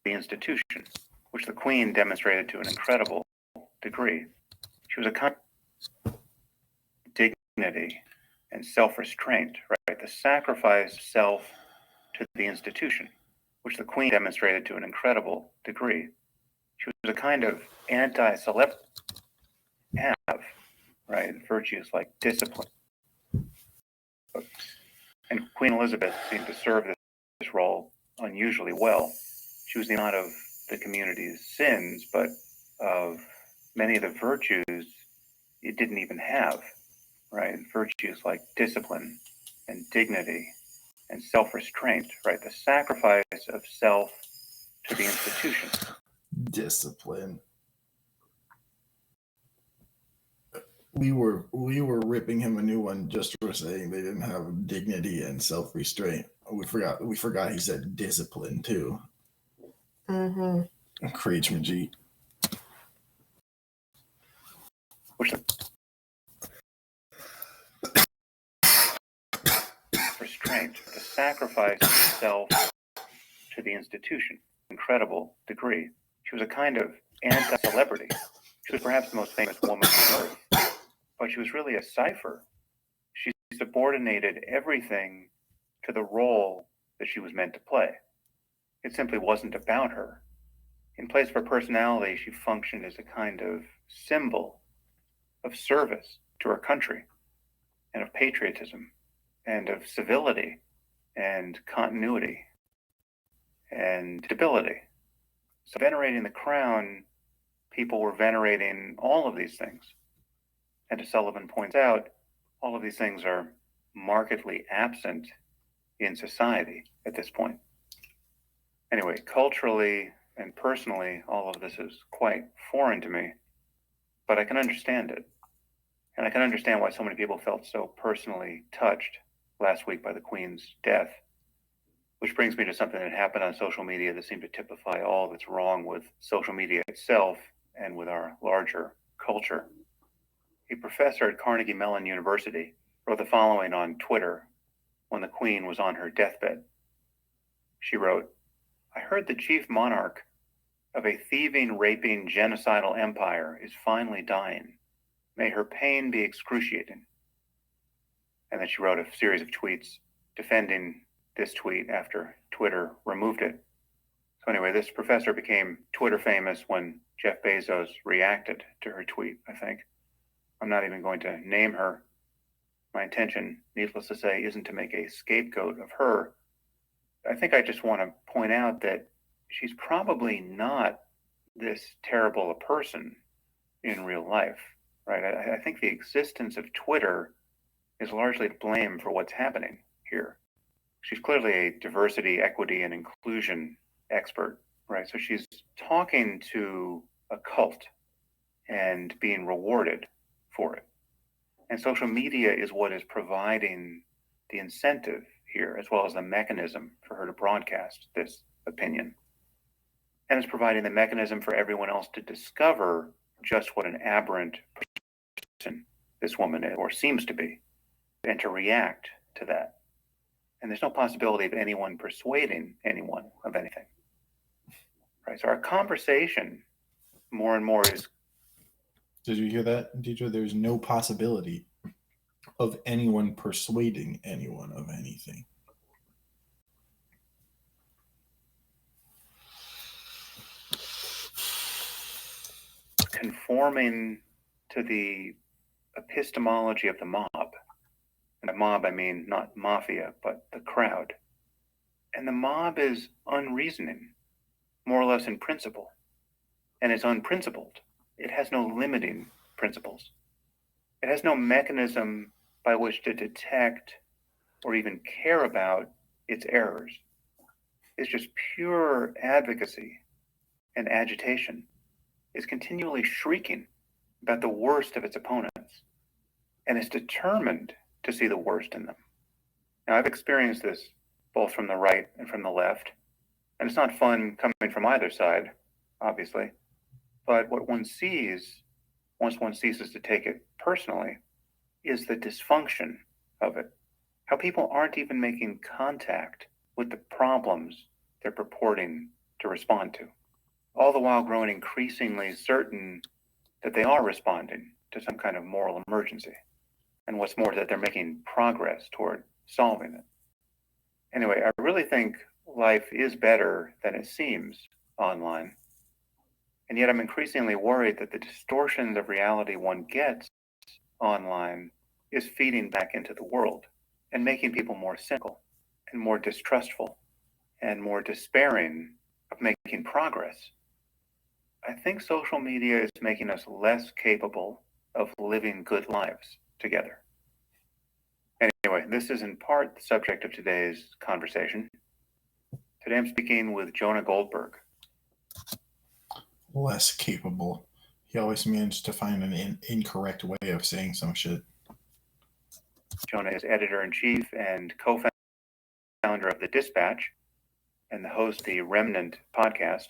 the institution, which the Queen demonstrated to an incredible degree. She was a kind of dignity and self-restraint, right? The sacrifice of self to the institution, which the Queen demonstrated to an incredible degree. She was a kind of anti-celebrity, right? Virtues like discipline. And Queen Elizabeth seemed to serve this role unusually well. She was not of the community's sins, but of many of the virtues it didn't even have, right? Virtues like discipline and dignity and self-restraint, right? The sacrifice of self to the institution. Discipline. We were ripping him a new one just for saying they didn't have dignity and self-restraint. We forgot he said discipline too. Mm-hmm. Creechmanji. Which restraint, the sacrifice of self to the institution, incredible degree. She was a kind of anti-celebrity. She was perhaps the most famous woman on earth, but she was really a cipher. She subordinated everything to the role that she was meant to play. It simply wasn't about her. In place of her personality, she functioned as a kind of symbol of service to her country and of patriotism and of civility and continuity and stability. So venerating the crown, people were venerating all of these things. And as Sullivan points out, all of these things are markedly absent in society at this point. Anyway, culturally and personally, all of this is quite foreign to me, but I can understand it. And I can understand why so many people felt so personally touched last week by the Queen's death, which brings me to something that happened on social media that seemed to typify all that's wrong with social media itself and with our larger culture. A professor at Carnegie Mellon University wrote the following on Twitter when the Queen was on her deathbed. She wrote, "I heard the chief monarch of a thieving, raping, genocidal empire is finally dying. May her pain be excruciating." And then she wrote a series of tweets defending this tweet after Twitter removed it. So anyway, this professor became Twitter famous when Jeff Bezos reacted to her tweet, I think. I'm not even going to name her. My intention, needless to say, isn't to make a scapegoat of her. I think I just want to point out that she's probably not this terrible a person in real life, right? I think the existence of Twitter is largely to blame for what's happening here. She's clearly a diversity, equity, and inclusion expert, right? So she's talking to a cult and being rewarded for it. And social media is what is providing the incentive here, as well as the mechanism for her to broadcast this opinion. And it's providing the mechanism for everyone else to discover just what an aberrant person this woman is, or seems to be, and to react to that. And there's no possibility of anyone persuading anyone of anything. Right? So our conversation more and more is... Did you hear that, Deidra? There's no possibility of anyone persuading anyone of anything. conforming to the epistemology of the mob. And by mob, I mean not mafia, but the crowd. And the mob is unreasoning, more or less in principle. And it's unprincipled. It has no limiting principles. It has no mechanism by which to detect or even care about its errors. It's just pure advocacy and agitation. It's continually shrieking about the worst of its opponents, and is determined to see the worst in them. Now, I've experienced this both from the right and from the left, and it's not fun coming from either side, obviously, but what one sees, once one ceases to take it personally, is the dysfunction of it. How people aren't even making contact with the problems they're purporting to respond to, all the while growing increasingly certain that they are responding to some kind of moral emergency. And what's more, that they're making progress toward solving it. Anyway, I really think life is better than it seems online. And yet I'm increasingly worried that the distortions of reality one gets online is feeding back into the world and making people more cynical and more distrustful and more despairing of making progress. I think social media is making us less capable of living good lives together. Anyway, this is in part the subject of today's conversation. Today I'm speaking with Jonah Goldberg. Less capable. He always managed to find an incorrect way of saying some shit. Jonah is editor-in-chief and co-founder of The Dispatch and the host of the Remnant podcast.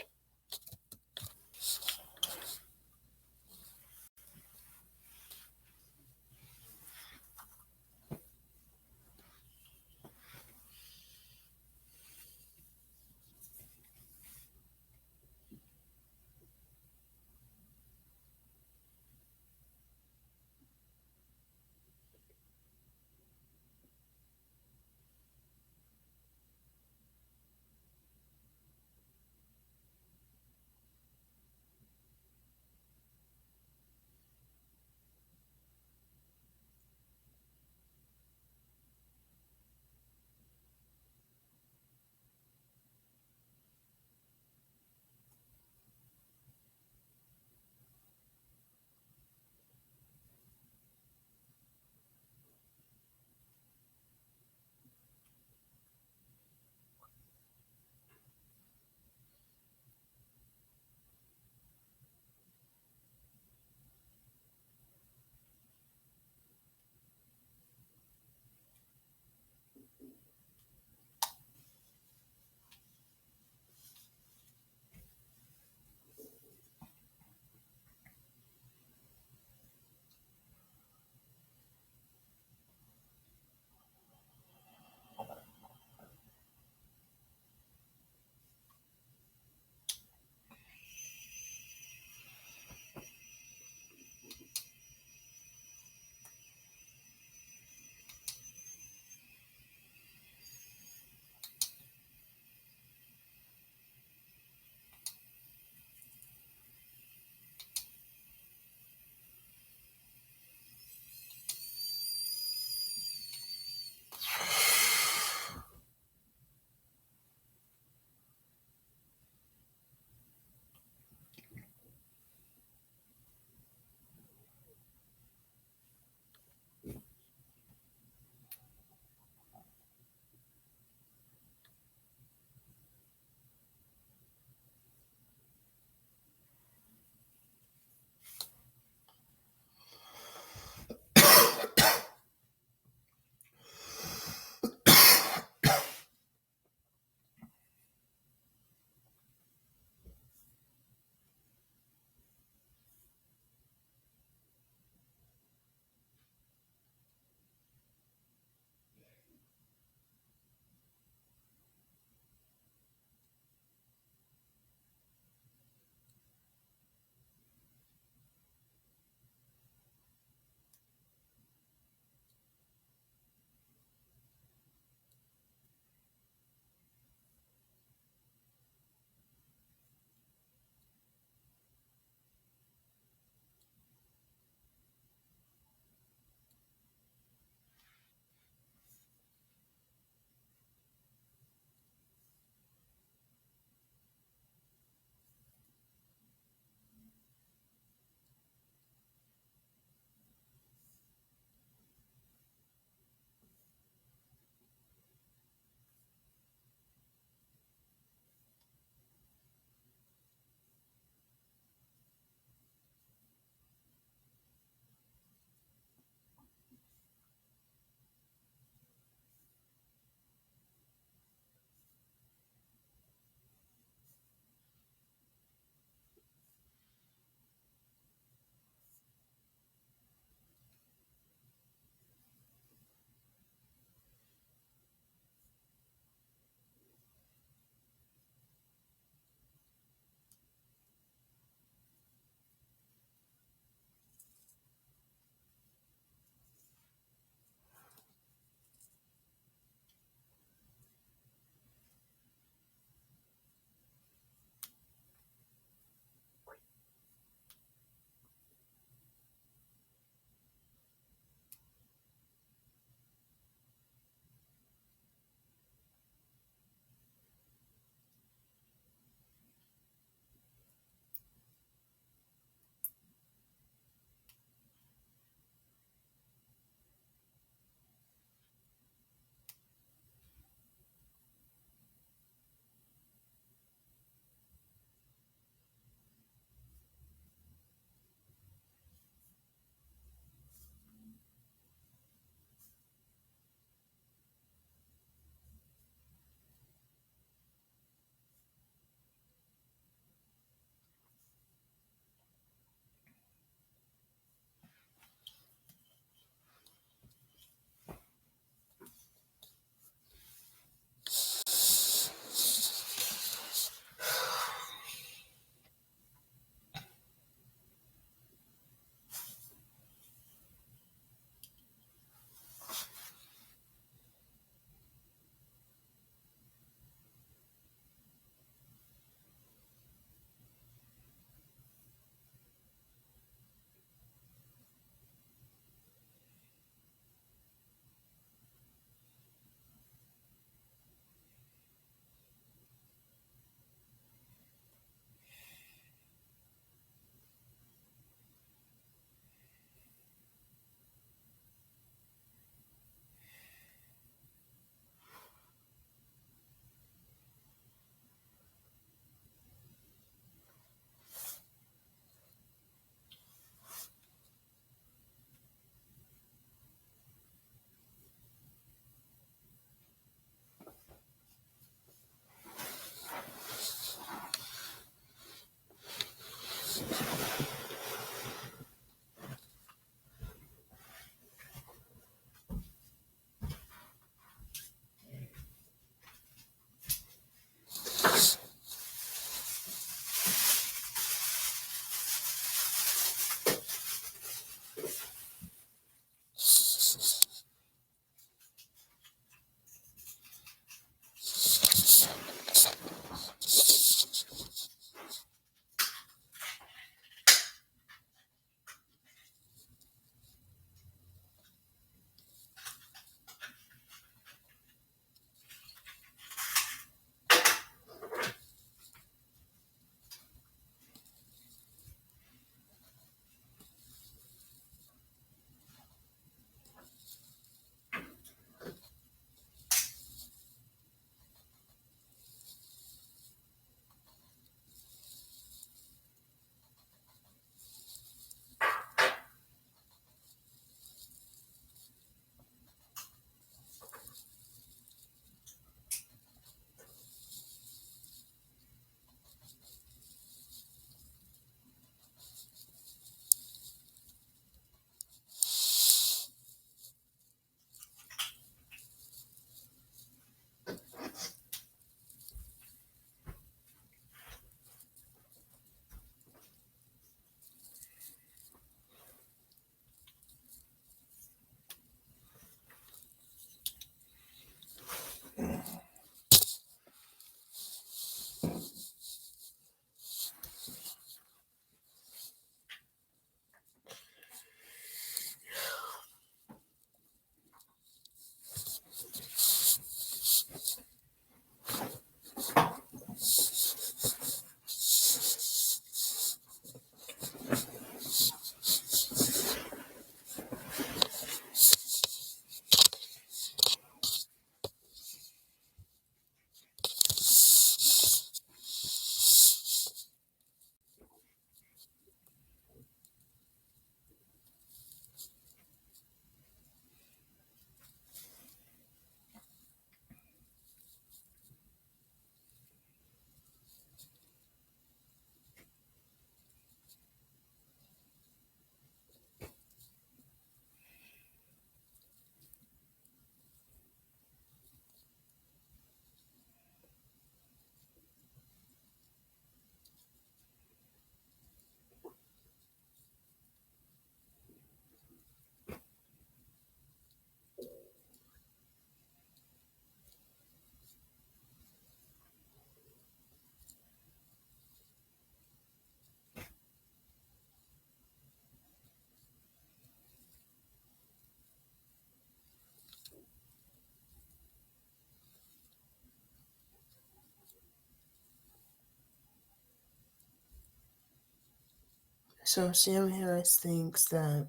So Sam Harris thinks that.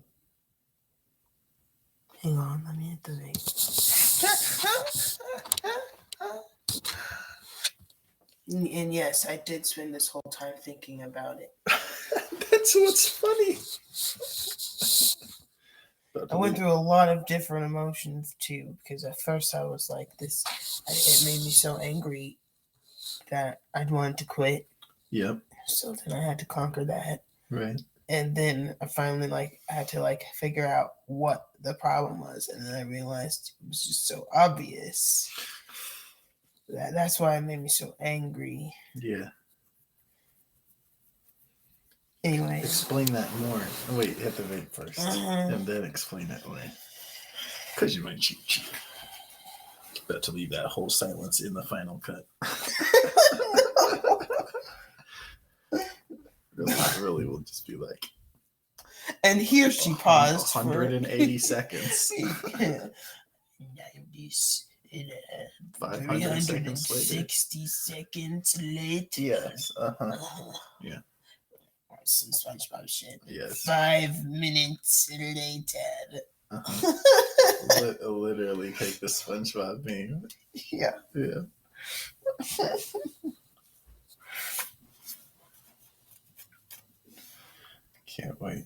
Hang on, let me hit the vape. And yes, I did spend this whole time thinking about it. That's what's funny. I went through a lot of different emotions too, because at first I was like, "This." It made me so angry that I'd wanted to quit. Yep. So then I had to conquer that. Right. And then I finally had to figure out what the problem was, and then I realized it was just so obvious. That's why it made me so angry. Yeah. Anyway. Explain that more. Oh, wait, hit the vape first. And then explain it away. Because you might cheat. About to leave that whole silence in the final cut. Really, we'll just be like. And here she paused 180 seconds. 500 seconds later. 60 seconds later. Yes. Yeah. Some SpongeBob shit. Yes. 5 minutes later. Literally take the SpongeBob meme. Yeah. Yeah. Can't wait.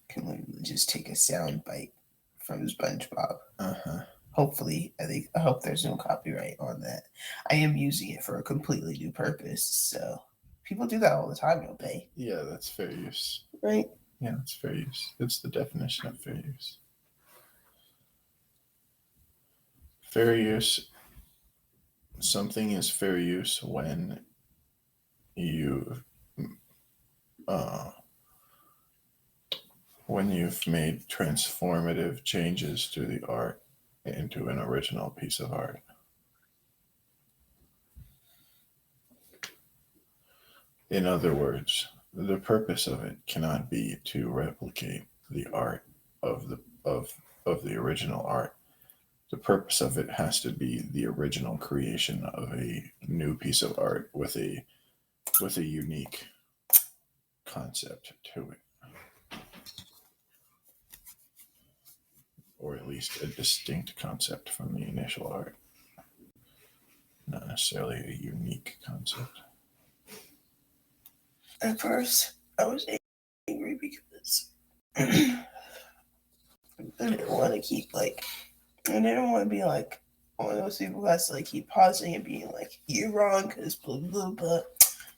Can we just take a sound bite from SpongeBob? Hopefully, I hope there's no copyright on that. I am using it for a completely new purpose, so people do that all the time, don't they? Yeah, that's fair use. Right? Yeah, it's fair use. It's the definition of fair use. Fair use. Something is fair use when you've made transformative changes to the art into an original piece of art. In other words, the purpose of it cannot be to replicate the art of the original art. The purpose of it has to be the original creation of a new piece of art with a unique concept to it. Or at least a distinct concept from the initial art. Not necessarily a unique concept. At first, I was angry because I didn't want to keep I didn't want to be one of those people who has to keep pausing and being like, "You're wrong because blah blah blah."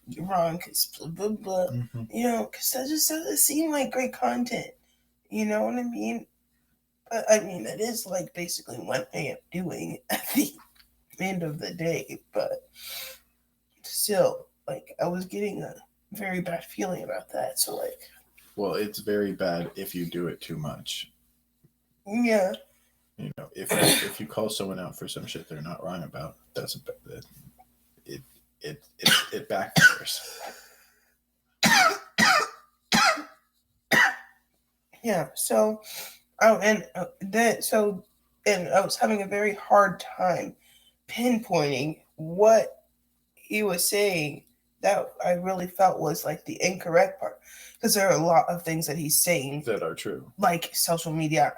You're wrong because blah blah blah. Mm-hmm. Because that just doesn't seem like great content. You know what I mean? But I mean, it is basically what I am doing at the end of the day. But still, I was getting a very bad feeling about that. So well, it's very bad if you do it too much. Yeah. If you call someone out for some shit they're not wrong about, it backfires. Yeah. So, and I was having a very hard time pinpointing what he was saying that I really felt was the incorrect part, because there are a lot of things that he's saying that are true. Social media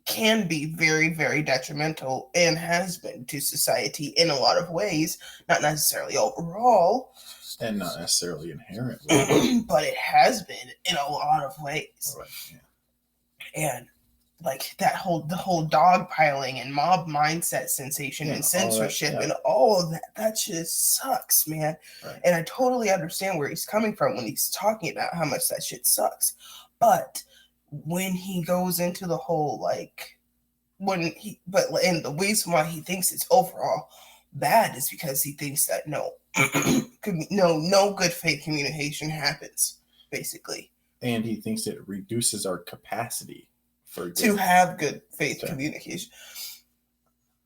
can be very, very detrimental and has been to society in a lot of ways, not necessarily overall. And not necessarily inherently. But it has been in a lot of ways. Right, yeah. And the whole dogpiling and mob mindset sensation and censorship and all of that just sucks, man. Right. And I totally understand where he's coming from when he's talking about how much that shit sucks. But when he goes into the whole and the reason why he thinks it's overall bad is because he thinks that no good faith communication happens, basically. And he thinks it reduces our capacity to have good faith communication.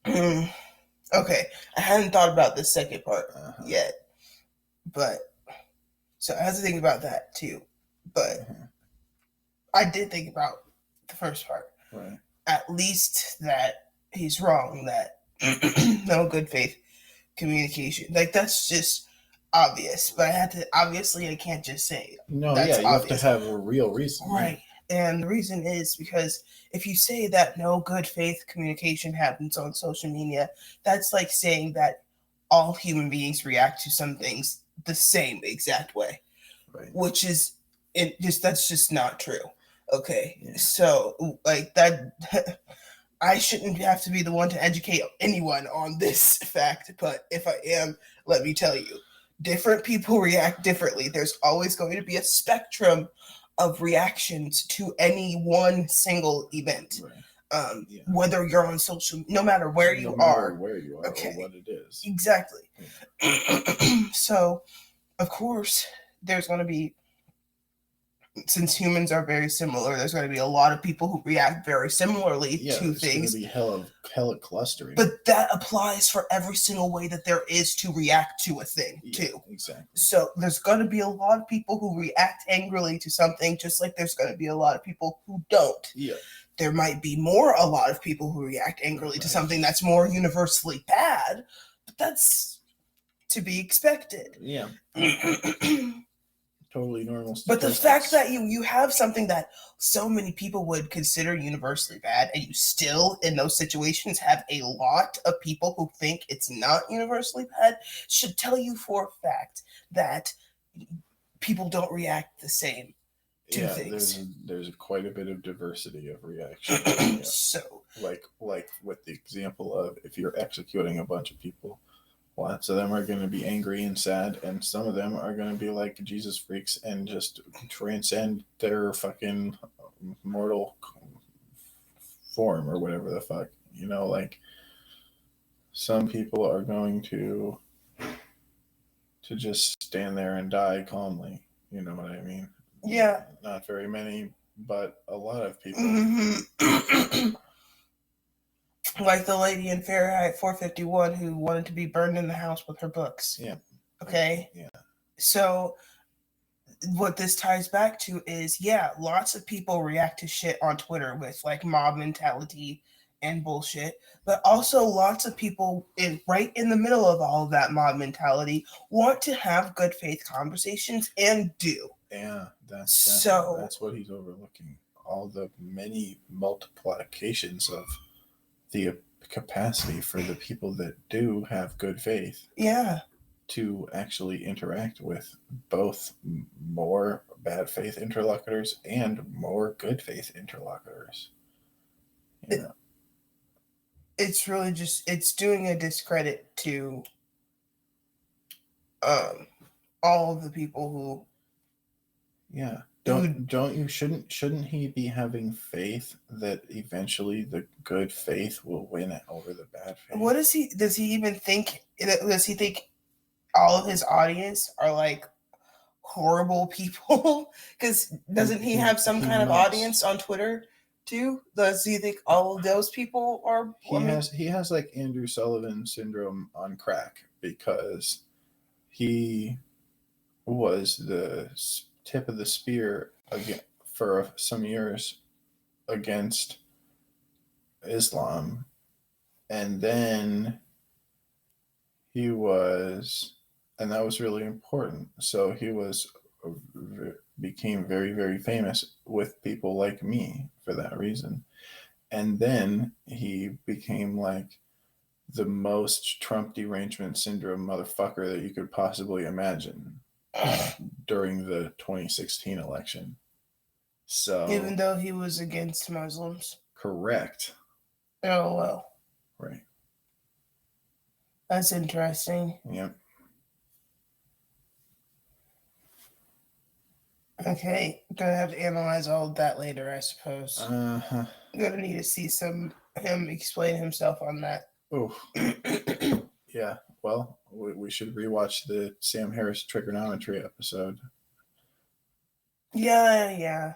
Okay, I hadn't thought about the second part yet, but so I had to think about that too. But I did think about the first part. Right. At least that he's wrong, that no good faith communication. That's just obvious, but I can't just say No, that's yeah, you obvious. have to have a real reason. Right. And the reason is because if you say that no good faith communication happens on social media, that's like saying that all human beings react to some things the same exact way, Right. which is that's just not true. Okay. Yeah. So like that I shouldn't have to be the one to educate anyone on this fact, but if I am, let me tell you, different people react differently. There's always going to be a spectrum of reactions to any one single event. Right. Yeah. Whether you're on social, no matter where you are, okay, or what it is. Exactly. Yeah. So, of course, there's going to be, since humans are very similar, there's going to be a lot of people who react very similarly to things. It's going to be hella clustering. But that applies for every single way that there is to react to a thing, too. Exactly. So there's going to be a lot of people who react angrily to something, just like there's going to be a lot of people who don't. Yeah. There might be a lot of people who react angrily to something that's more universally bad, but that's to be expected. Yeah. Totally normal statistics. But the fact that you have something that so many people would consider universally bad, and you still, in those situations, have a lot of people who think it's not universally bad, should tell you for a fact that people don't react the same to things. There's quite a bit of diversity of reaction. Yeah. So, like with the example of if you're executing a bunch of people, lots of them are going to be angry and sad, and some of them are going to be like Jesus freaks and just transcend their fucking mortal form or whatever the fuck. Like some people are going to just stand there and die calmly. You know what I mean? Yeah. Not very many, but a lot of people. Mm-hmm. Like the lady in Fahrenheit 451 who wanted to be burned in the house with her books. Yeah. Okay? Yeah. So what this ties back to is, lots of people react to shit on Twitter with like mob mentality and bullshit, but also lots of people right in the middle of all of that mob mentality want to have good faith conversations and do. Yeah, that's what he's overlooking. All the many multiplications of the capacity for the people that do have good faith. Yeah. To actually interact with both more bad faith interlocutors and more good faith interlocutors. It's really it's doing a discredit to all of the people who shouldn't he be having faith that eventually the good faith will win over the bad faith? What does he even think? Does he think all of his audience are like horrible people? Because doesn't he have some kind of audience on Twitter too? Does he think all of those people are? He has like Andrew Sullivan syndrome on crack, because he was the tip of the spear for some years against Islam, and then and that was really important. So he became very, very famous with people like me for that reason. And then he became like the most Trump derangement syndrome motherfucker that you could possibly imagine during the 2016 election. So even though he was against Muslims. Correct. Oh, well. Right. That's interesting. Yep. Okay, gonna have to analyze all of that later, I suppose. Uh-huh. Gonna need to see him explain himself on that. Oh. Yeah, well, we should rewatch the Sam Harris trigonometry episode. Yeah.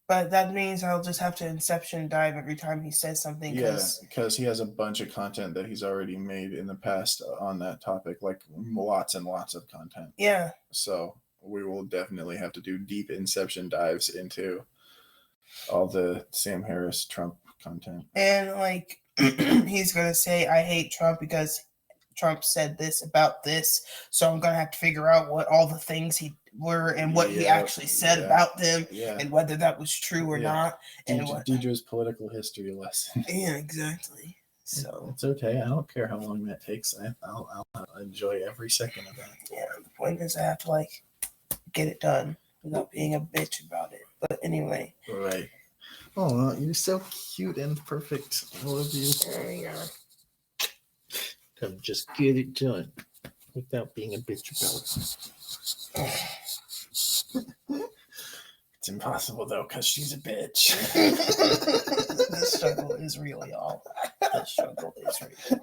But that means I'll just have to inception dive every time he says something. Yeah, because he has a bunch of content that he's already made in the past on that topic, like lots and lots of content. Yeah. So we will definitely have to do deep inception dives into all the Sam Harris Trump content. And like he's gonna say, I hate Trump because Trump said this about this, so I'm gonna have to figure out what all the things he were and what he actually said about them, and whether that was true or not. And what Deidre's political history lesson. Yeah, exactly. So it's okay. I don't care how long that takes. I'll enjoy every second of that. Yeah, the point is I have to like get it done without being a bitch about it. But anyway. Right. Oh, you're so cute and perfect. I love you. There you go. Come just get it done without being a bitch about it. It's impossible though, because she's a bitch. The struggle is really all. The struggle is real.